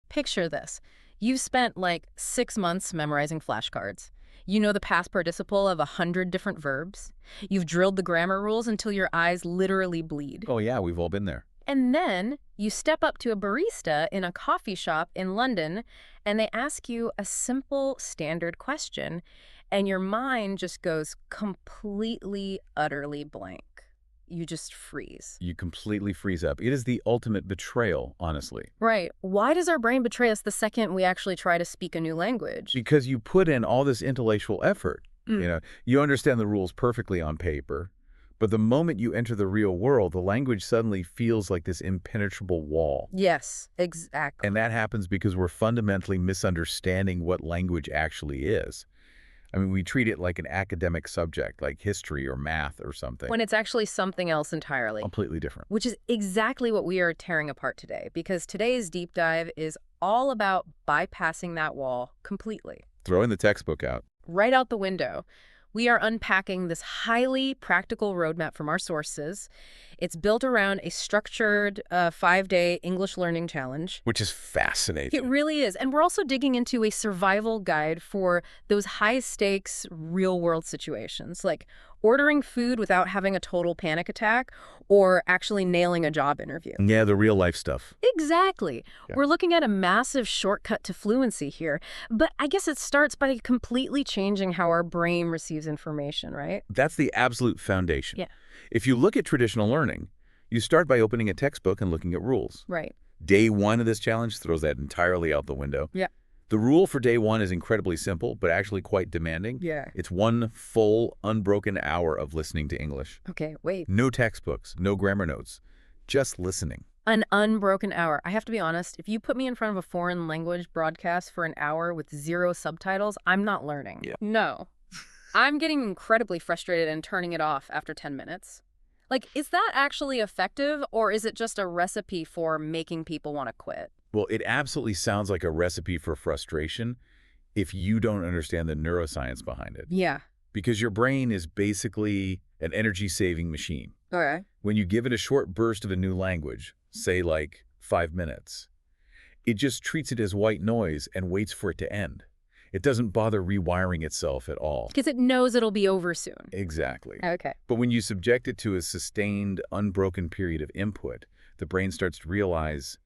Picture this. You've spent like 6 months memorizing flashcards. You know the past participle of 100 different verbs. You've drilled the grammar rules until your eyes literally bleed. Oh yeah, we've all been there. And then you step up to a barista in a coffee shop in London and they ask you a simple standard question and your mind just goes completely, utterly blank. You just freeze. You completely freeze up. It is the ultimate betrayal, honestly. Right. Why does our brain betray us the second we actually try to speak a new language? Because you put in all this intellectual effort. You understand the rules perfectly on paper, but the moment you enter the real world, the language suddenly feels like this impenetrable wall. Yes, exactly. And that happens because we're fundamentally misunderstanding what language actually is. I mean, we treat it like an academic subject, like history or math or something. When it's actually something else entirely. Completely different. Which is exactly what we are tearing apart today, because today's deep dive is all about bypassing that wall completely. Throwing the textbook out. Right out the window. We are unpacking this highly practical roadmap from our sources. It's built around a structured 5-day English learning challenge. Which is fascinating. It really is. And we're also digging into a survival guide for those high-stakes, real-world situations, like ordering food without having a total panic attack or actually nailing a job interview. Yeah, the real-life stuff. Exactly. Yeah. We're looking at a massive shortcut to fluency here, but I guess it starts by completely changing how our brain receives information, right? That's the absolute foundation. Yeah. If you look at traditional learning, you start by opening a textbook and looking at rules. Right. Day one of this challenge throws that entirely out the window. Yeah. The rule for day one is incredibly simple, but actually quite demanding. Yeah. It's 1 full, unbroken hour of listening to English. Okay, wait. No textbooks, no grammar notes, just listening. An unbroken hour. I have to be honest, if you put me in front of a foreign language broadcast for an hour with 0 subtitles, I'm not learning. Yeah. No. I'm getting incredibly frustrated and turning it off after 10 minutes. Like, is that actually effective, or is it just a recipe for making people want to quit? Well, it absolutely sounds like a recipe for frustration if you don't understand the neuroscience behind it. Yeah. Because your brain is basically an energy-saving machine. Okay. When you give it a short burst of a new language, say like 5 minutes, it just treats it as white noise and waits for it to end. It doesn't bother rewiring itself at all. Because it knows it'll be over soon. Exactly. Okay. But when you subject it to a sustained, unbroken period of input, the brain starts to realize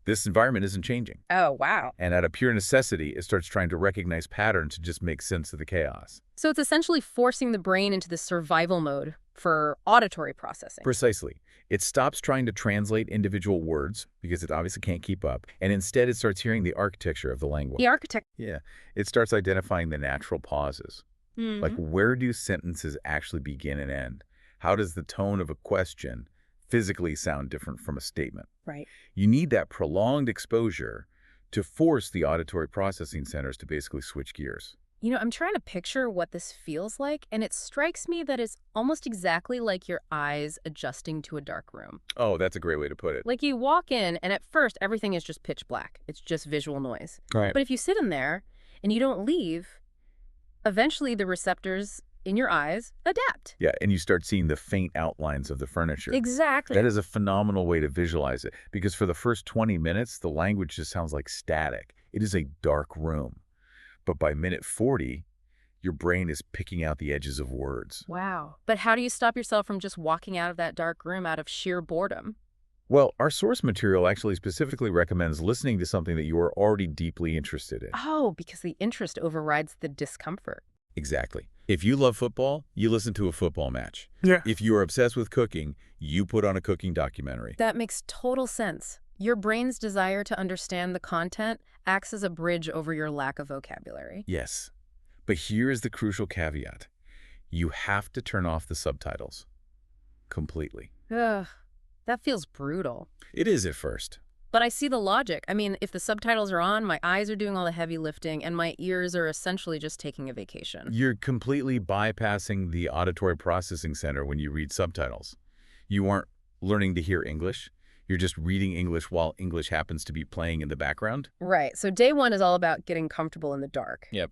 this environment isn't changing. Oh, wow. And out of pure necessity, it starts trying to recognize patterns to just make sense of the chaos. So it's essentially forcing the brain into this survival mode for auditory processing. Precisely. It stops trying to translate individual words, because it obviously can't keep up, and instead it starts hearing the architecture of the language. The architect. Yeah. It starts identifying the natural pauses. Like, where do sentences actually begin and end? How does the tone of a question physically sound different from a statement? Right. You need that prolonged exposure to force the auditory processing centers to basically switch gears. You know, I'm trying to picture what this feels like, and it strikes me that it's almost exactly like your eyes adjusting to a dark room. Oh, that's a great way to put it. Like you walk in, and at first, everything is just pitch black. It's just visual noise. Right. But if you sit in there and you don't leave, eventually the receptors in your eyes adapt. Yeah, and you start seeing the faint outlines of the furniture. Exactly. That is a phenomenal way to visualize it, because for the first 20 minutes, the language just sounds like static. It is a dark room. But by minute 40, your brain is picking out the edges of words. Wow. But how do you stop yourself from just walking out of that dark room out of sheer boredom? Well, our source material actually specifically recommends listening to something that you are already deeply interested in. Oh, because the interest overrides the discomfort. Exactly. If you love football, you listen to a football match. Yeah. If you are obsessed with cooking, you put on a cooking documentary. That makes total sense. Your brain's desire to understand the content acts as a bridge over your lack of vocabulary. Yes. But here is the crucial caveat. You have to turn off the subtitles. Completely. Ugh, that feels brutal. It is at first. But I see the logic. I mean, if the subtitles are on, my eyes are doing all the heavy lifting, and my ears are essentially just taking a vacation. You're completely bypassing the auditory processing center when you read subtitles. You aren't learning to hear English. You're just reading English while English happens to be playing in the background. Right. So day one is all about getting comfortable in the dark. Yep.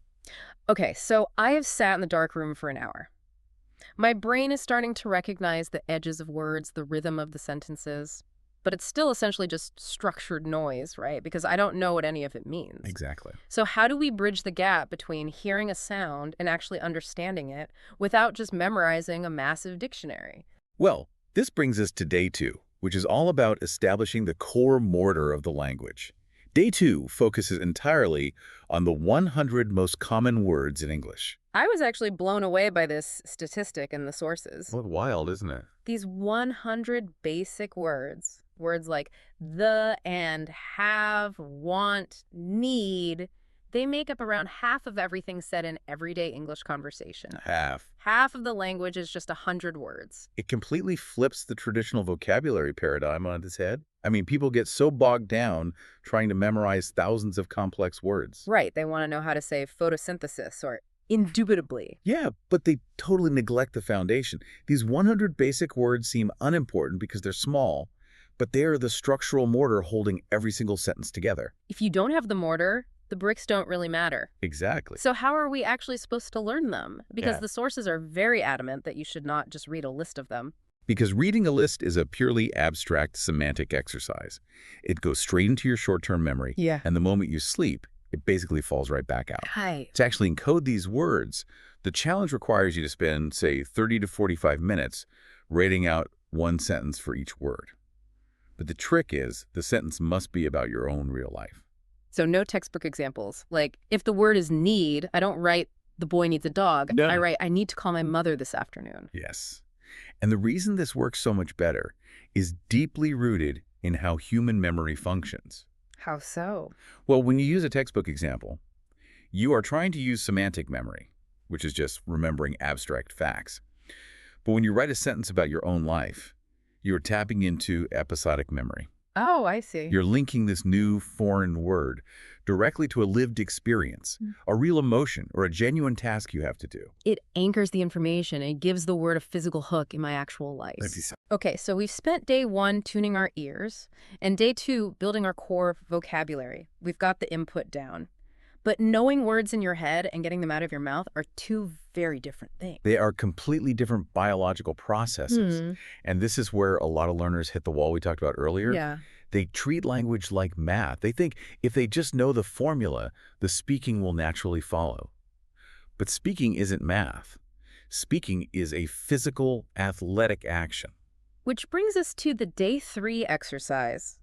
Okay, so I have sat in the dark room for an hour. My brain is starting to recognize the edges of words, the rhythm of the sentences. but it's still essentially just structured noise, right? Because I don't know what any of it means. Exactly. So how do we bridge the gap between hearing a sound and actually understanding it without just memorizing a massive dictionary? Well, this brings us to day 2, which is all about establishing the core mortar of the language. Day 2 focuses entirely on the 100 most common words in English. I was actually blown away by this statistic in the sources. What wild, isn't it? These 100 basic words, words like the and have, want, need, they make up around half of everything said in everyday English conversation. Half. Half of the language is just 100 words. It completely flips the traditional vocabulary paradigm on its head. I mean, people get so bogged down trying to memorize thousands of complex words. Right, they want to know how to say photosynthesis or indubitably. Yeah, but they totally neglect the foundation. These 100 basic words seem unimportant because they're small, but they are the structural mortar holding every single sentence together. If you don't have the mortar, the bricks don't really matter. Exactly. So how are we actually supposed to learn them? Because Yeah. the sources are very adamant that you should not just read a list of them. Because reading a list is a purely abstract semantic exercise. It goes straight into your short-term memory, Yeah. and the moment you sleep, it basically falls right back out. Hi. To actually encode these words, the challenge requires you to spend, say, 30 to 45 minutes writing out one sentence for each word. But the trick is, the sentence must be about your own real life. So no textbook examples. Like, if the word is need, I don't write the boy needs a dog. No. I write I need to call my mother this afternoon. Yes. And the reason this works so much better is deeply rooted in how human memory functions. How so? Well, when you use a textbook example, you are trying to use semantic memory, which is just remembering abstract facts. But when you write a sentence about your own life, you're tapping into episodic memory. Oh, I see. You're linking this new foreign word directly to a lived experience, a real emotion, or a genuine task you have to do. It anchors the information and gives the word a physical hook in my actual life. Okay, so we've spent day 1 tuning our ears and day 2 building our core vocabulary. We've got the input down. But knowing words in your head and getting them out of your mouth are two very different things. They are completely different biological processes. And this is where a lot of learners hit the wall we talked about earlier. Yeah. They treat language like math. They think if they just know the formula, the speaking will naturally follow. But speaking isn't math. Speaking is a physical, athletic action. Which brings us to the day 3 exercise.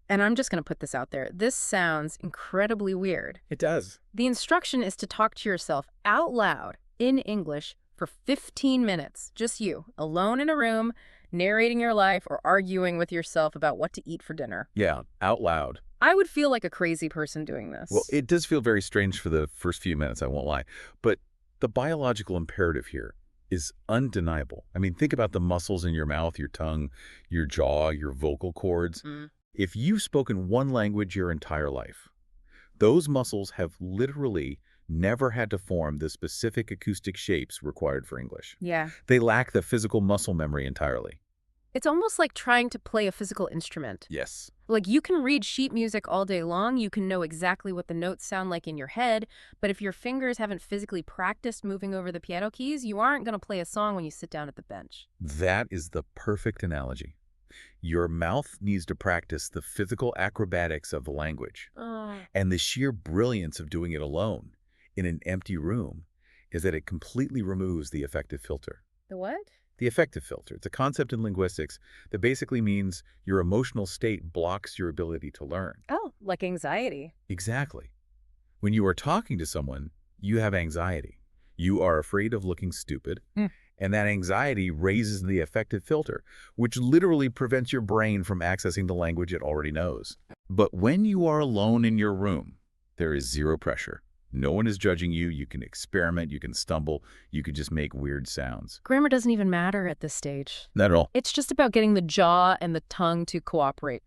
And I'm just going to put this out there. This sounds incredibly weird. It does. The instruction is to talk to yourself out loud in English for 15 minutes. Just you, alone in a room, narrating your life or arguing with yourself about what to eat for dinner. Yeah, out loud. I would feel like a crazy person doing this. Well, it does feel very strange for the first few minutes, I won't lie. But the biological imperative here is undeniable. I mean, think about the muscles in your mouth, your tongue, your jaw, your vocal cords. If you've spoken one language your entire life, those muscles have literally never had to form the specific acoustic shapes required for English. Yeah. They lack the physical muscle memory entirely. It's almost like trying to play a physical instrument. Yes. Like, you can read sheet music all day long, you can know exactly what the notes sound like in your head, but if your fingers haven't physically practiced moving over the piano keys, you aren't going to play a song when you sit down at the bench. That is the perfect analogy. Your mouth needs to practice the physical acrobatics of the language. And the sheer brilliance of doing it alone in an empty room is that it completely removes the affective filter. The what? The affective filter. It's a concept in linguistics that basically means your emotional state blocks your ability to learn. Oh, like anxiety. Exactly. When you are talking to someone, you have anxiety. You are afraid of looking stupid. And that anxiety raises the affective filter, which literally prevents your brain from accessing the language it already knows. But when you are alone in your room, there is zero pressure. No one is judging you. You can experiment. You can stumble. You can just make weird sounds. Grammar doesn't even matter at this stage. Not at all. It's just about getting the jaw and the tongue to cooperate.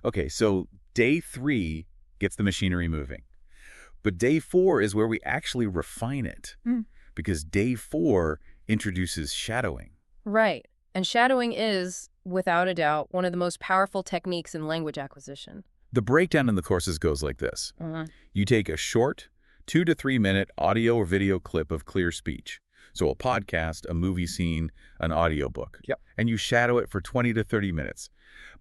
Okay, so day 3 gets the machinery moving. But day 4 is where we actually refine it. Because day 4 introduces shadowing. Right. And shadowing is, without a doubt, one of the most powerful techniques in language acquisition. The breakdown in the courses goes like this. You take a short 2 to 3 minute audio or video clip of clear speech. So a podcast, a movie scene, an audiobook. And you shadow it for 20 to 30 minutes.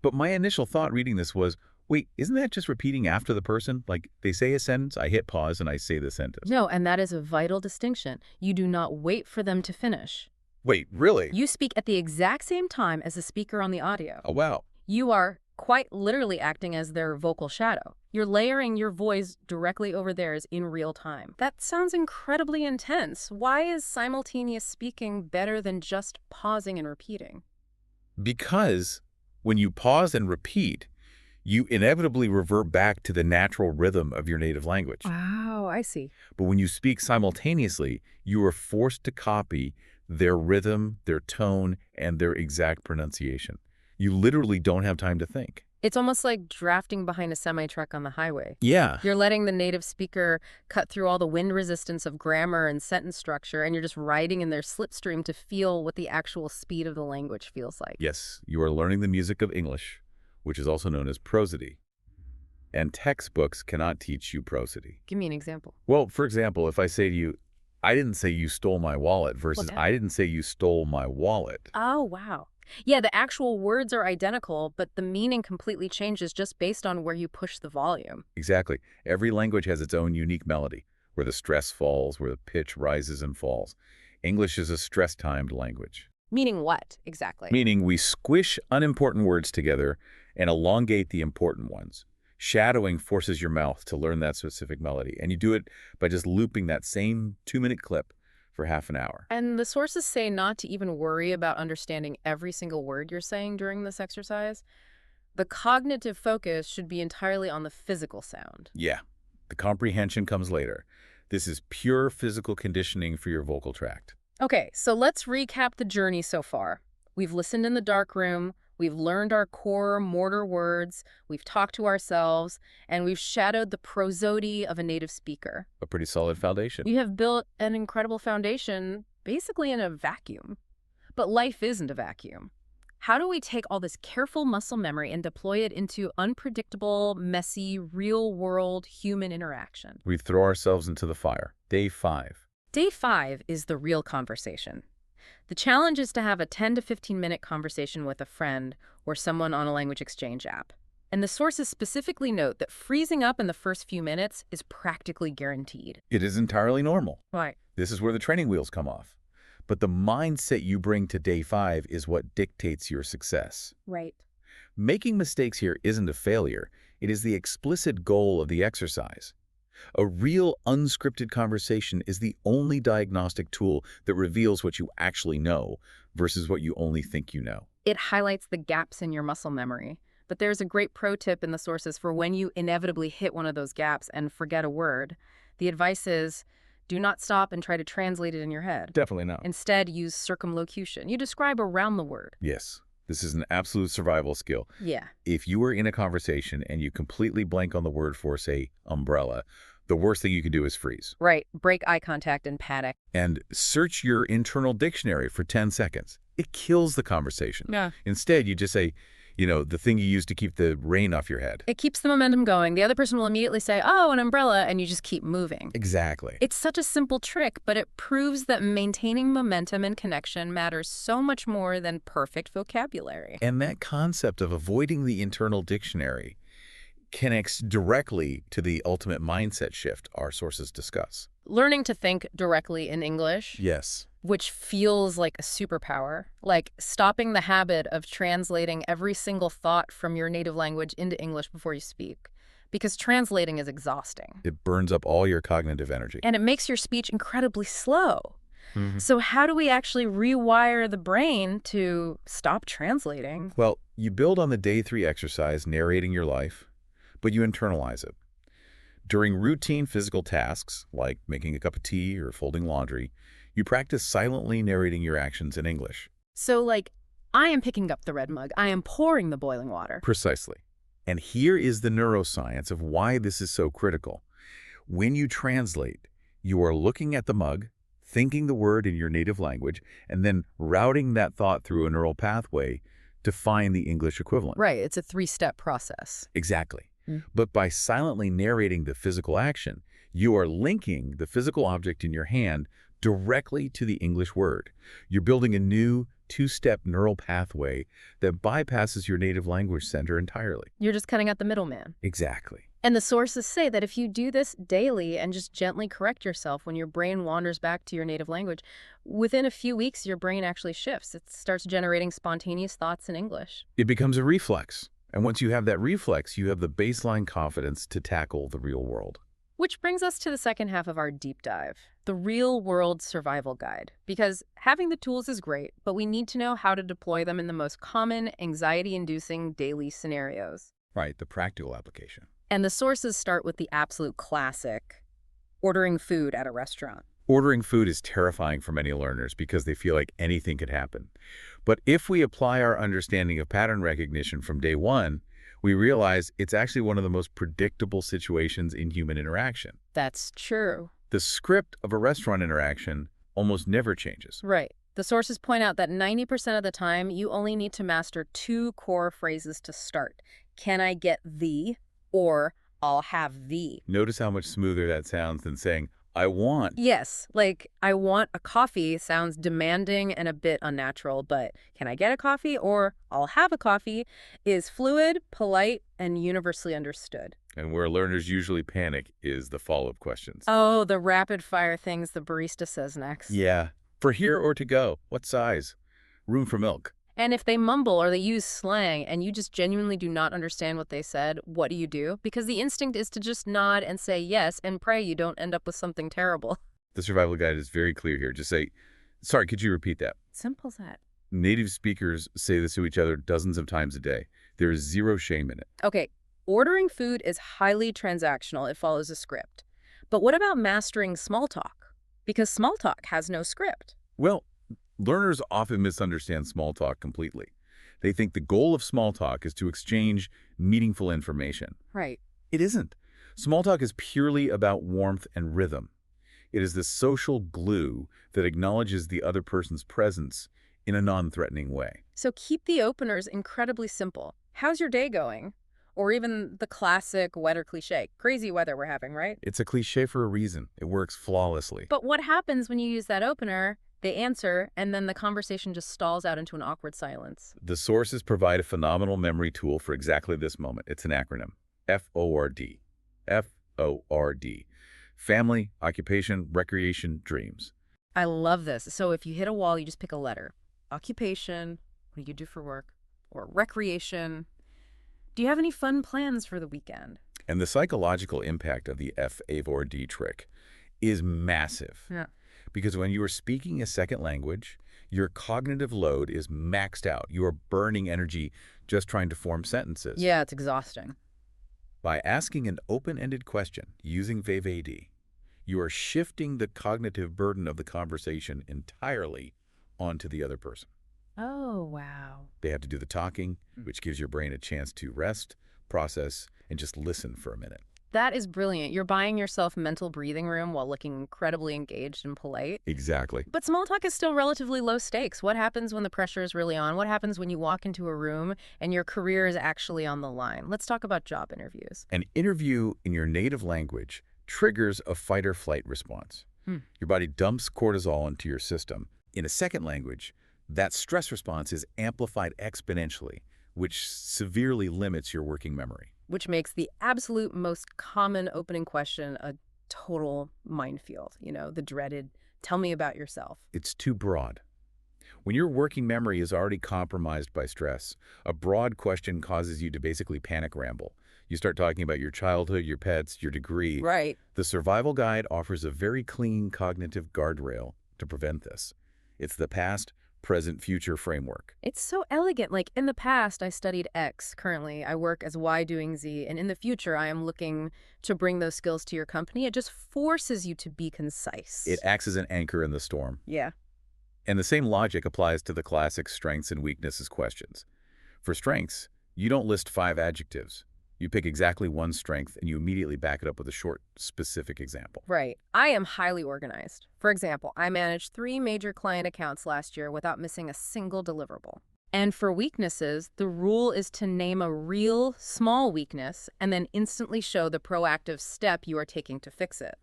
But my initial thought reading this was, wait, isn't that just repeating after the person? Like, they say a sentence, I hit pause, and I say the sentence. No, and that is a vital distinction. You do not wait for them to finish. Wait, really? You speak at the exact same time as the speaker on the audio. Oh, wow. You are quite literally acting as their vocal shadow. You're layering your voice directly over theirs in real time. That sounds incredibly intense. Why is simultaneous speaking better than just pausing and repeating? Because when you pause and repeat, you inevitably revert back to the natural rhythm of your native language. Wow, I see. But when you speak simultaneously, you are forced to copy their rhythm, their tone, and their exact pronunciation. You literally don't have time to think. It's almost like drafting behind a semi-truck on the highway. Yeah. You're letting the native speaker cut through all the wind resistance of grammar and sentence structure, and you're just riding in their slipstream to feel what the actual speed of the language feels like. Yes, you are learning the music of English, which is also known as prosody. And textbooks cannot teach you prosody. Give me an example. Well, for example, if I say to you, I didn't say you stole my wallet versus What's that? I didn't say you stole my wallet. Oh, wow. Yeah, the actual words are identical, but the meaning completely changes just based on where you push the volume. Exactly. Every language has its own unique melody, where the stress falls, where the pitch rises and falls. English is a stress-timed language, Meaning what, exactly? meaning we squish unimportant words together and elongate the important ones. Shadowing forces your mouth to learn that specific melody, and you do it by just looping that same 2-minute clip for half an hour. And the sources say not to even worry about understanding every single word you're saying during this exercise. The cognitive focus should be entirely on the physical sound. Yeah, the comprehension comes later. This is pure physical conditioning for your vocal tract. Okay, so let's recap the journey so far. We've listened in the dark room, we've learned our core mortar words, we've talked to ourselves, and we've shadowed the prosody of a native speaker. A pretty solid foundation. We have built an incredible foundation, basically in a vacuum. But life isn't a vacuum. How do we take all this careful muscle memory and deploy it into unpredictable, messy, real-world human interaction? We throw ourselves into the fire. Day 5. Day 5 is the real conversation. The challenge is to have a 10 to 15-minute conversation with a friend or someone on a language exchange app. And the sources specifically note that freezing up in the first few minutes is practically guaranteed. It is entirely normal. Right. This is where the training wheels come off. But the mindset you bring to day 5 is what dictates your success. Right. Making mistakes here isn't a failure. It is the explicit goal of the exercise. A real unscripted conversation is the only diagnostic tool that reveals what you actually know versus what you only think you know. It highlights the gaps in your muscle memory. But there's a great pro tip in the sources for when you inevitably hit one of those gaps and forget a word. The advice is, do not stop and try to translate it in your head. Definitely not. Instead, use circumlocution. You describe around the word. Yes, this is an absolute survival skill. Yeah. If you are in a conversation and you completely blank on the word for, say, umbrella, the worst thing you can do is freeze. Right. Break eye contact and panic. And search your internal dictionary for 10 seconds. It kills the conversation. Yeah. Instead, you just say, the thing you use to keep the rain off your head. It keeps the momentum going. The other person will immediately say, oh, an umbrella, and you just keep moving. Exactly. It's such a simple trick, but it proves that maintaining momentum and connection matters so much more than perfect vocabulary. And that concept of avoiding the internal dictionary connects directly to the ultimate mindset shift our sources discuss. Learning to think directly in English, Yes. which feels like a superpower, like stopping the habit of translating every single thought from your native language into English before you speak, because translating is exhausting. It burns up all your cognitive energy. And it makes your speech incredibly slow. Mhm. So how do we actually rewire the brain to stop translating? Well, you build on the day 3 exercise narrating your life, but you internalize it. During routine physical tasks, like making a cup of tea or folding laundry, you practice silently narrating your actions in English. So like, I am picking up the red mug. I am pouring the boiling water. Precisely. And here is the neuroscience of why this is so critical. When you translate, you are looking at the mug, thinking the word in your native language, and then routing that thought through a neural pathway to find the English equivalent. Right, it's a 3-step process. Exactly. But by silently narrating the physical action, you are linking the physical object in your hand directly to the English word. You're building a new, two-step neural pathway that bypasses your native language center entirely. You're just cutting out the middleman. Exactly. And the sources say that if you do this daily and just gently correct yourself when your brain wanders back to your native language, within a few weeks, your brain actually shifts. It starts generating spontaneous thoughts in English. It becomes a reflex. And once you have that reflex, you have the baseline confidence to tackle the real world. Which brings us to the second half of our deep dive, the real-world survival guide. Because having the tools is great, but we need to know how to deploy them in the most common, anxiety-inducing daily scenarios. Right, the practical application. And the sources start with the absolute classic, ordering food at a restaurant. Ordering food is terrifying for many learners because they feel like anything could happen. But if we apply our understanding of pattern recognition from day one, we realize it's actually one of the most predictable situations in human interaction. That's true. The script of a restaurant interaction almost never changes. Right. The sources point out that 90% of the time, you only need to master two core phrases to start. Can I get the, or I'll have the. Notice how much smoother that sounds than saying, I want. Yes, like I want a coffee sounds demanding and a bit unnatural, but can I get a coffee or I'll have a coffee is fluid, polite, and universally understood. And where learners usually panic is the follow-up questions. Oh, the rapid-fire things the barista says next. Yeah. For here or to go? What size? Room for milk? And if they mumble or they use slang and you just genuinely do not understand what they said, what do you do? Because the instinct is to just nod and say yes and pray you don't end up with something terrible. The survival guide is very clear here. Just say, sorry, could you repeat that? Simple as that. Native speakers say this to each other dozens of times a day. There is zero shame in it. Okay, ordering food is highly transactional. It follows a script. But what about mastering small talk? Because small talk has no script. Well, learners often misunderstand small talk completely. They think the goal of small talk is to exchange meaningful information. Right. It isn't. Small talk is purely about warmth and rhythm. It is the social glue that acknowledges the other person's presence in a non-threatening way. So keep the openers incredibly simple. How's your day going? Or even the classic weather cliche. Crazy weather we're having, right? It's a cliche for a reason. It works flawlessly. But what happens when you use that opener? They answer, and then the conversation just stalls out into an awkward silence. The sources provide a phenomenal memory tool for exactly this moment. It's an acronym. FORD. FORD. Family, occupation, recreation, dreams. I love this. So if you hit a wall, you just pick a letter. Occupation, what do you do for work? Or recreation. Do you have any fun plans for the weekend? And the psychological impact of the FORD trick is massive. Yeah. Because when you are speaking a second language, your cognitive load is maxed out. You are burning energy just trying to form sentences. Yeah, it's exhausting. By asking an open-ended question using VVAD, you are shifting the cognitive burden of the conversation entirely onto the other person. Oh, wow. They have to do the talking, which gives your brain a chance to rest, process, and just listen for a minute. That is brilliant. You're buying yourself mental breathing room while looking incredibly engaged and polite. Exactly. But small talk is still relatively low stakes. What happens when the pressure is really on? What happens when you walk into a room and your career is actually on the line? Let's talk about job interviews. An interview in your native language triggers a fight or flight response. Your body dumps cortisol into your system. In a second language, that stress response is amplified exponentially, which severely limits your working memory. Which makes the absolute most common opening question a total minefield. You know, the dreaded, tell me about yourself. It's too broad. When your working memory is already compromised by stress, a broad question causes you to basically panic ramble. You start talking about your childhood, your pets, your degree. Right. The survival guide offers a very clean cognitive guardrail to prevent this. It's the past, present, future framework. It's so elegant. Like, in the past, I studied X. Currently, I work as Y doing Z. And in the future, I am looking to bring those skills to your company. It just forces you to be concise. It acts as an anchor in the storm. Yeah. And the same logic applies to the classic strengths and weaknesses questions. For strengths, you don't list 5 adjectives. You pick exactly one strength and you immediately back it up with a short, specific example. Right. I am highly organized. For example, I managed 3 major client accounts last year without missing a single deliverable. And for weaknesses, the rule is to name a real small weakness and then instantly show the proactive step you are taking to fix it.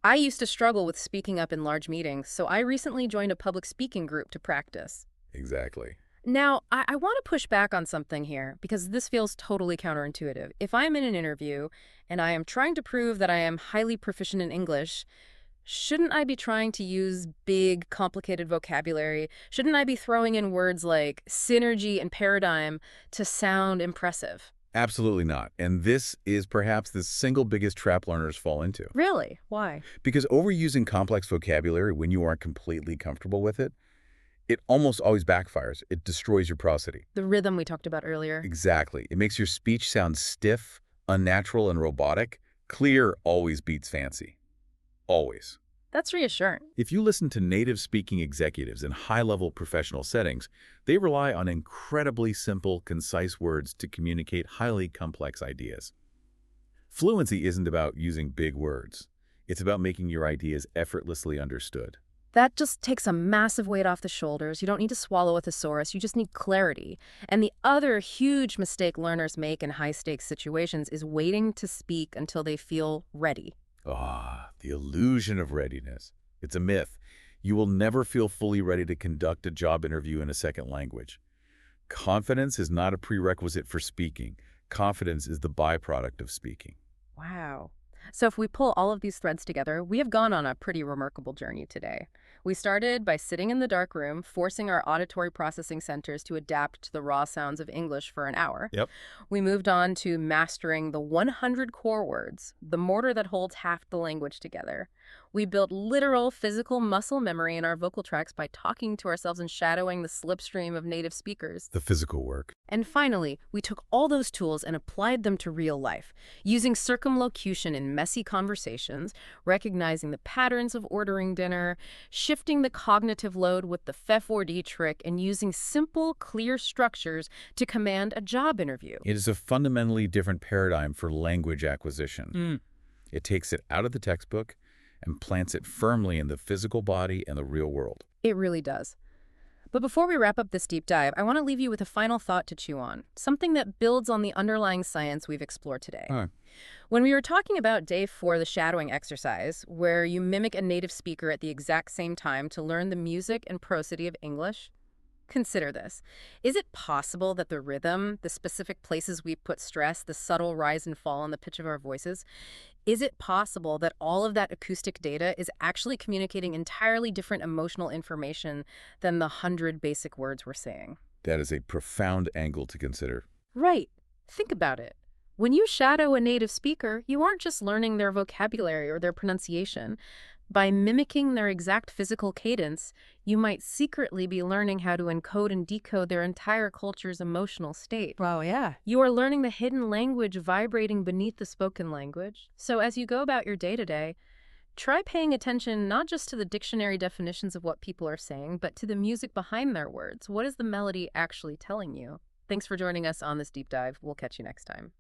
I used to struggle with speaking up in large meetings, so I recently joined a public speaking group to practice. Exactly. Now, I want to push back on something here because this feels totally counterintuitive. If I'm in an interview and I am trying to prove that I am highly proficient in English, shouldn't I be trying to use big, complicated vocabulary? Shouldn't I be throwing in words like synergy and paradigm to sound impressive? Absolutely not. And this is perhaps the single biggest trap learners fall into. Really? Why? Because overusing complex vocabulary when you aren't completely comfortable with it, it almost always backfires. It destroys your prosody. The rhythm we talked about earlier. Exactly. It makes your speech sound stiff, unnatural, and robotic. Clear always beats fancy. Always. That's reassuring. If you listen to native-speaking executives in high-level professional settings, they rely on incredibly simple, concise words to communicate highly complex ideas. Fluency isn't about using big words. It's about making your ideas effortlessly understood. That just takes a massive weight off the shoulders. You don't need to swallow a thesaurus. You just need clarity. And the other huge mistake learners make in high-stakes situations is waiting to speak until they feel ready. Ah, the illusion of readiness. It's a myth. You will never feel fully ready to conduct a job interview in a second language. Confidence is not a prerequisite for speaking. Confidence is the byproduct of speaking. Wow. So if we pull all of these threads together, we have gone on a pretty remarkable journey today. We started by sitting in the dark room, forcing our auditory processing centers to adapt to the raw sounds of English for an hour. Yep. We moved on to mastering the 100 core words, the mortar that holds half the language together. We built literal physical muscle memory in our vocal tracts by talking to ourselves and shadowing the slipstream of native speakers. The physical work. And finally, we took all those tools and applied them to real life, using circumlocution in messy conversations, recognizing the patterns of ordering dinner, shifting the cognitive load with the FEF4D trick, and using simple, clear structures to command a job interview. It is a fundamentally different paradigm for language acquisition. It takes it out of the textbook and plants it firmly in the physical body and the real world. It really does. But before we wrap up this deep dive, I want to leave you with a final thought to chew on, something that builds on the underlying science we've explored today. All right. When we were talking about day 4, the shadowing exercise, where you mimic a native speaker at the exact same time to learn the music and prosody of English, consider this. Is it possible that the rhythm, the specific places we put stress, the subtle rise and fall in the pitch of our voices, is it possible that all of that acoustic data is actually communicating entirely different emotional information than the 100 basic words we're saying? That is a profound angle to consider. Right. Think about it. When you shadow a native speaker, you aren't just learning their vocabulary or their pronunciation. By mimicking their exact physical cadence, you might secretly be learning how to encode and decode their entire culture's emotional state. Wow, yeah. You are learning the hidden language vibrating beneath the spoken language. So as you go about your day-to-day, try paying attention not just to the dictionary definitions of what people are saying, but to the music behind their words. What is the melody actually telling you? Thanks for joining us on this deep dive. We'll catch you next time.